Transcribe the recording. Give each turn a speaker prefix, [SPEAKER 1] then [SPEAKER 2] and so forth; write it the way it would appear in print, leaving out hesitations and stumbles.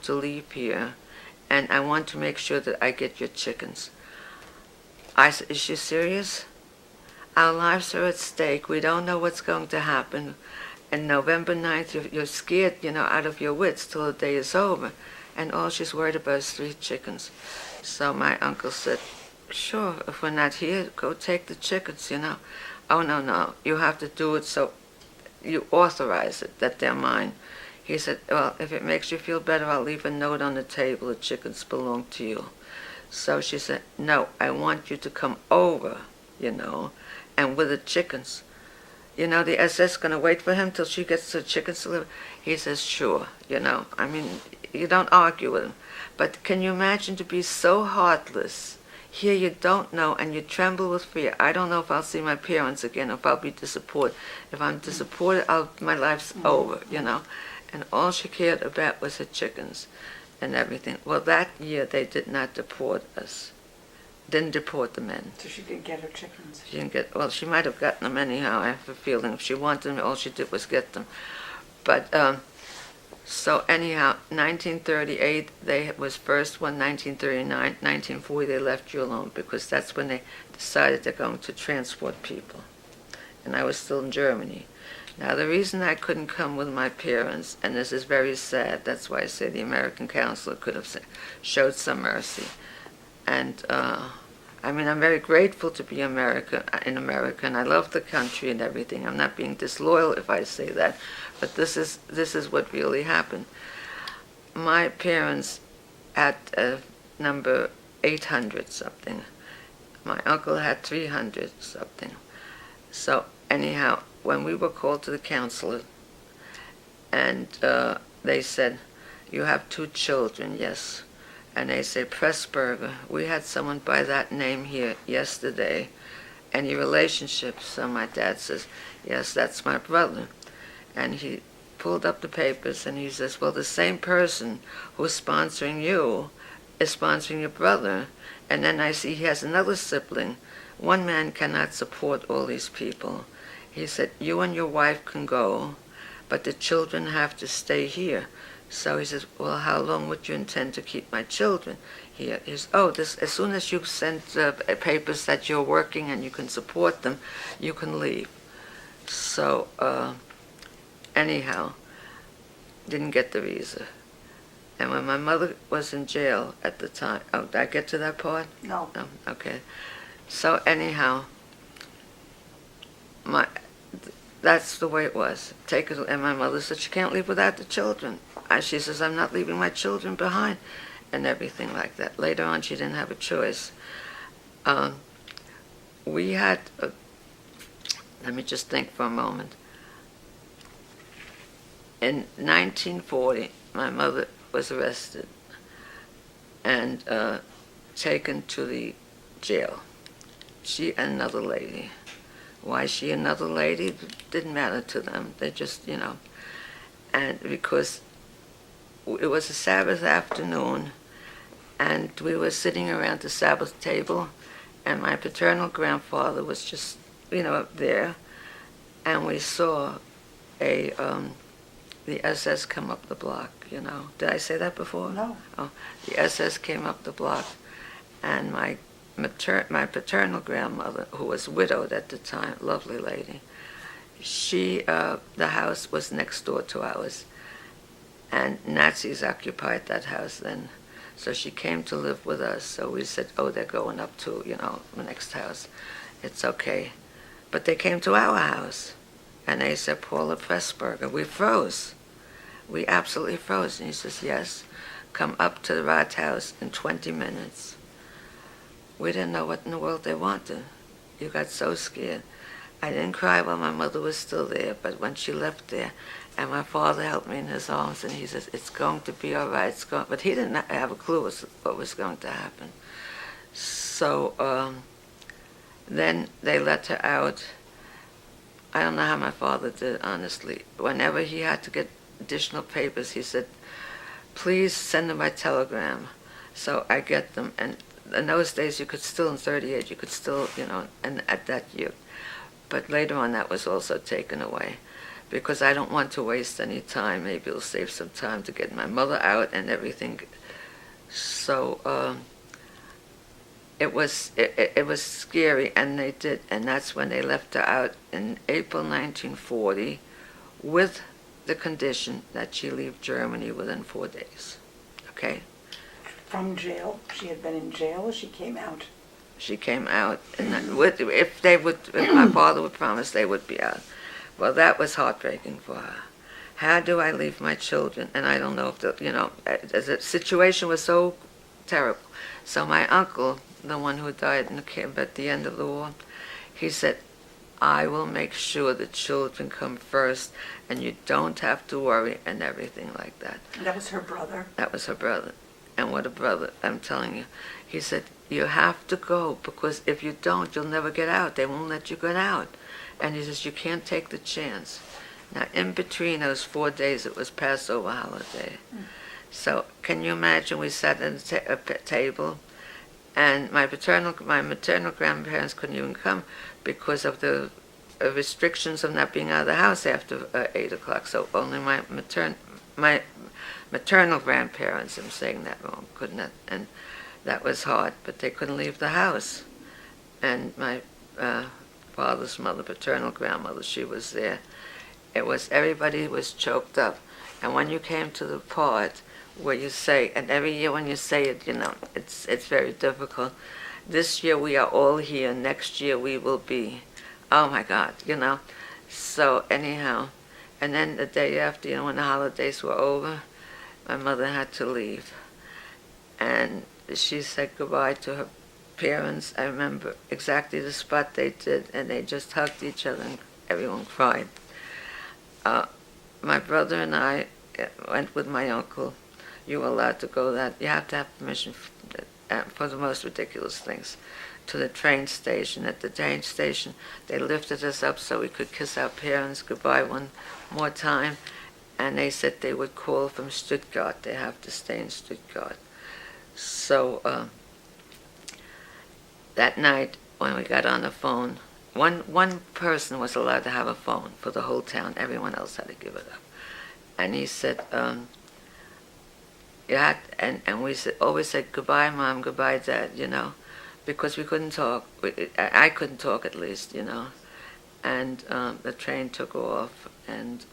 [SPEAKER 1] to leave here, and I want to make sure that I get your chickens. I said, is she serious? Our lives are at stake. We don't know what's going to happen. And November 9th, you're scared, out of your wits till the day is over. And all she's worried about is 3 chickens. So my uncle said, sure, if we're not here, go take the chickens, Oh, no, you have to do it so you authorize it, that they're mine. He said, well, if it makes you feel better, I'll leave a note on the table. The chickens belong to you. So she said, no, I want you to come over, and with the chickens. The SS going to wait for him till she gets the chickens delivered? He says, sure, you don't argue with him. But can you imagine to be so heartless? Here you don't know, and you tremble with fear. I don't know if I'll see my parents again, if I'll be disappointed. If I'm disappointed, my life's over, And all she cared about was her chickens and everything. Well, that year they did not deport us. Didn't deport the men.
[SPEAKER 2] So she didn't get her chickens.
[SPEAKER 1] She didn't get. Well, she might have gotten them anyhow. I have a feeling if she wanted them, all she did was get them. But so anyhow, 1938 they was first one. 1939, 1940 they left you alone because that's when they decided they're going to transport people, and I was still in Germany. Now the reason I couldn't come with my parents, and this is very sad. That's why I say the American consulate could have showed some mercy. And I'm very grateful to be in America, and I love the country and everything. I'm not being disloyal if I say that, but this is what really happened. My parents had number 800 something. My uncle had 300 something. So anyhow, when we were called to the consulate, and they said, you have 2 children, yes. And they say, Pressburger, we had someone by that name here yesterday. Any relationship? So my dad says, yes, that's my brother. And he pulled up the papers and he says, well, the same person who's sponsoring you is sponsoring your brother. And then I see he has another sibling. One man cannot support all these people. He said, you and your wife can go, but the children have to stay here. So he says, well, how long would you intend to keep my children here? He says, as soon as you send papers that you're working and you can support them, you can leave. So anyhow, didn't get the visa. And when my mother was in jail at the time, did I get to that part?
[SPEAKER 2] No.
[SPEAKER 1] No, okay. So anyhow, that's the way it was. Take it, and my mother said she can't leave without the children. She says, I'm not leaving my children behind, and everything like that. Later on, she didn't have a choice. We had, let me just think for a moment. In 1940, my mother was arrested and taken to the jail. She and another lady. Why she another lady didn't matter to them. They just, and because it was a Sabbath afternoon, and we were sitting around the Sabbath table, and my paternal grandfather was just, up there, and we saw the SS come up the block, Did I say that before?
[SPEAKER 2] No.
[SPEAKER 1] Oh, the SS came up the block, and my paternal grandmother, who was widowed at the time, lovely lady, the house was next door to ours, and Nazis occupied that house then. So she came to live with us. So we said, they're going up to, the next house. It's okay. But they came to our house, and they said, Paula Pressburger. We froze. We absolutely froze. And he says, yes, come up to the Rathaus in 20 minutes. We didn't know what in the world they wanted. You got so scared. I didn't cry while my mother was still there, but when she left there, and my father held me in his arms, and he says, it's going to be all right. But he didn't have a clue what was going to happen. So then they let her out. I don't know how my father did, honestly. Whenever he had to get additional papers, he said, please send them by telegram. So I get them, and in those days, you could still, in 38, you could still, and at that year. But later on, that was also taken away. because I don't want to waste any time. Maybe it'll save some time to get my mother out and everything. So it was scary, and they did, and that's when they left her out in April 1940, with the condition that she leave Germany within 4 days. Okay.
[SPEAKER 2] From jail? She had been in jail, or she came out?
[SPEAKER 1] She came out, and if my father would promise, they would be out. Well, that was heartbreaking for her. How do I leave my children? And I don't know if the situation was so terrible. So my uncle, the one who died in the camp at the end of the war, he said, I will make sure the children come first, and you don't have to worry, and everything like that.
[SPEAKER 2] And that was her brother?
[SPEAKER 1] That was her brother. And what a brother, I'm telling you. He said, you have to go, because if you don't, you'll never get out. They won't let you get out. And he says, you can't take the chance. Now, in between those 4 days, it was Passover holiday. So, can you imagine, we sat at a table, and my maternal grandparents couldn't even come because of the restrictions of not being out of the house after 8 o'clock. So only my maternal grandparents, I'm saying that wrong, couldn't, and that was hard, but they couldn't leave the house. And my father's mother, paternal grandmother, she was there. Everybody was choked up. And when you came to the part where you say, and every year when you say it, it's very difficult. This year we are all here, next year we will be. Oh my God, So anyhow, and then the day after, when the holidays were over, my mother had to leave. And she said goodbye to her parents. I remember exactly the spot they did, and they just hugged each other, and everyone cried. My brother and I went with my uncle. You were allowed to go that. You have to have permission for the most ridiculous things. To the train station. At the train station, they lifted us up so we could kiss our parents goodbye one more time. And they said they would call from Stuttgart. They have to stay in Stuttgart. So that night, when we got on the phone, one person was allowed to have a phone for the whole town. Everyone else had to give it up. And he said, and we always said, goodbye, Mom, goodbye, Dad, because we couldn't talk. I couldn't talk, at least, And the train took off, and